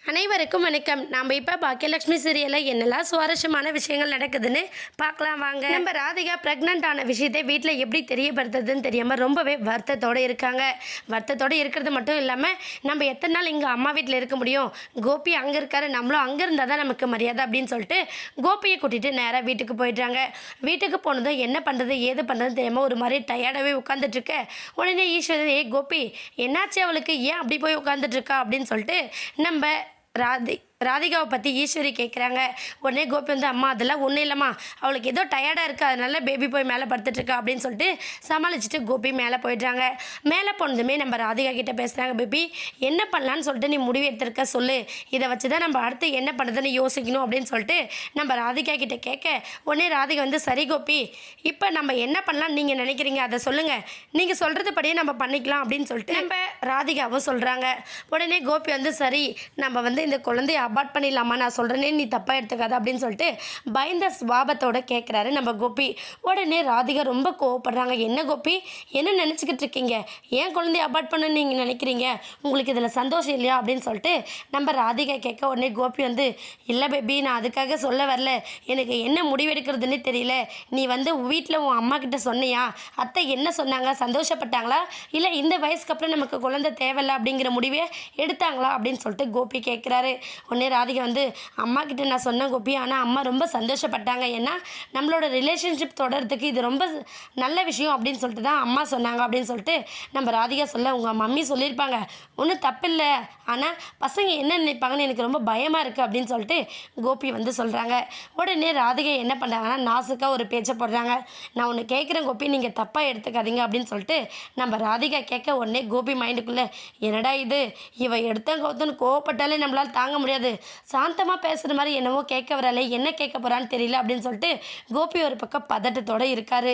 அனைவருக்கும் வணக்கம். நம்ம இப்போ பாக்கியலட்சுமி சீரியலில் என்னெல்லாம் சுவாரஸ்யமான விஷயங்கள் நடக்குதுன்னு பார்க்கலாம் வாங்க. நம்ம ராதிகா ப்ரெக்னென்ட் ஆன விஷயத்தை வீட்டில் எப்படி தெரியப்படுத்துறதுன்னு தெரியாமல் ரொம்பவே வருத்தத்தோடு இருக்காங்க. வருத்தத்தோடு இருக்கிறது மட்டும் இல்லாமல் நம்ம எத்தனை நாள் இங்கே அம்மா வீட்டில் இருக்க முடியும், கோபி அங்கே இருக்காரு, நம்மளும் அங்கே இருந்தால் தான் நமக்கு மரியாதை அப்படின்னு சொல்லிட்டு கோபியை கூட்டிகிட்டு நேராக வீட்டுக்கு போயிடுறாங்க. வீட்டுக்கு போனதும் என்ன பண்ணுறது ஏது பண்ணுறதுன்னு தெரியாமல் ஒரு மாதிரி டயர்டாகவே உட்காந்துட்ருக்க. உடனே ஈஸ்வரி, கோபி என்னாச்சு அவளுக்கு, ஏன் அப்படி போய் உட்காந்துட்ருக்கா அப்படின்னு சொல்லிட்டு நம்ம ராதிகாவை பற்றி ஈஸ்வரி கேட்குறாங்க. உடனே கோபி வந்து, அம்மா அதெல்லாம் ஒன்றும் இல்லைம்மா, அவளுக்கு ஏதோ டயர்டாக இருக்குது, அதனால பேபி போய் மேலே படுத்துட்ருக்கா அப்படின்னு சொல்லிட்டு சமாளிச்சுட்டு கோபி மேலே போயிடுறாங்க. மேலே போனதுமே நம்ம ராதிகா கிட்டே பேசுகிறாங்க. பேபி என்ன பண்ணலான்னு சொல்லிட்டு நீ முடிவு எடுத்துருக்க சொல்லு, இதை வச்சு தான் நம்ம அடுத்து என்ன பண்ணுறதுன்னு யோசிக்கணும் அப்படின்னு சொல்லிட்டு நம்ம ராதிகா கிட்டே கேட்க, உடனே ராதிகா வந்து, சரி கோபி இப்போ நம்ம என்ன பண்ணலான்னு நீங்கள் நினைக்கிறீங்க அதை சொல்லுங்கள், நீங்கள் சொல்கிறது படியே நம்ம பண்ணிக்கலாம் அப்படின்னு சொல்லிட்டு நம்ம ராதிகாவும் சொல்கிறாங்க. உடனே கோபி வந்து, சரி நம்ம வந்து இந்த குழந்தைய அபார்ட் பண்ணிடலாமா, நான் சொல்கிறேனே நீ தப்பாக எடுத்துக்காத அப்படின்னு சொல்லிட்டு பயந்த சுபாவத்தோடு கேட்குறாரு நம்ம கோபி. உடனே ராதிகா ரொம்ப கோவப்படுறாங்க. என்ன கோபி என்ன நினச்சிக்கிட்டு இருக்கீங்க, ஏன் குழந்தைய அபார்ட் பண்ண நீங்கள் நினைக்கிறீங்க, உங்களுக்கு இதில் சந்தோஷம் இல்லையா அப்படின்னு சொல்லிட்டு நம்ம ராதிகா கேட்க, உடனே கோபி வந்து, இல்லை பேபி நான் அதுக்காக சொல்ல வரல, எனக்கு என்ன முடிவெடுக்கிறதுன்னு தெரியல, நீ வந்து வீட்டில் உன் அம்மா கிட்ட சொன்னியா, அத்தை என்ன சொன்னாங்க, சந்தோஷப்பட்டாங்களா, இல்லை இந்த வயசுக்கு அப்புறம் நமக்கு குழந்தை தேவையில்லை அப்படிங்கிற முடிவே எடுத்தாங்களா அப்படின்னு சொல்லிட்டு கோபி கேட்குறாரு. உடனே ராதிகா வந்து, அம்மா கிட்ட நான் சொன்னேன் கோபி, ஆனால் அம்மா ரொம்ப சந்தோஷப்பட்டாங்க, ஏன்னா நம்மளோட ரிலேஷன்ஷிப் தொடர்றதுக்கு இது ரொம்ப நல்ல விஷயம் அப்படின்னு சொல்லிட்டு தான் அம்மா சொன்னாங்க அப்படின்னு சொல்லிட்டு நம்ம ராதிகா சொல்ல, உங்கள் மம்மி சொல்லியிருப்பாங்க ஒன்றும் தப்பில்லை, ஆனால் பசங்க என்ன நினைப்பாங்கன்னு எனக்கு ரொம்ப பயமாக இருக்குது அப்படின்னு சொல்லிட்டு கோபி வந்து சொல்கிறாங்க. உடனே ராதிகா என்ன பண்ணுறாங்கன்னா நாசுக்காக ஒரு பேச்சை போடுறாங்க. நான் ஒன்று கேட்குறேன் கோபி, நீங்கள் தப்பாக எடுத்துக்காதீங்க அப்படின்னு சொல்லிட்டு நம்ம ராதிகா கேட்க, உடனே கோபி மைண்டுக்குள்ளே, என்னடா இது இவ எடுத்த கவுத்துன்னு கோவப்பட்டாலே நம்மளால் தாங்க முடியாது, சாந்தமாக பேசுகிற மாதிரி என்னவோ கேட்க வராலே, என்ன கேட்க போகிறான்னு தெரியல அப்படின்னு சொல்லிட்டு கோபி ஒரு பக்கம் பதட்டத்தோடு இருக்கார்.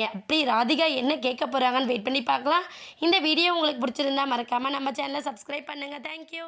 அப்படி ராதிகா என்ன கேட்க போகிறாங்கன்னு வெயிட் பண்ணி பார்க்கலாம். இந்த வீடியோ உங்களுக்கு பிடிச்சிருந்தா மறக்காமல் நம்ம சேனலை சப்ஸ்கிரைப் பண்ணுங்கள். தேங்க்யூ.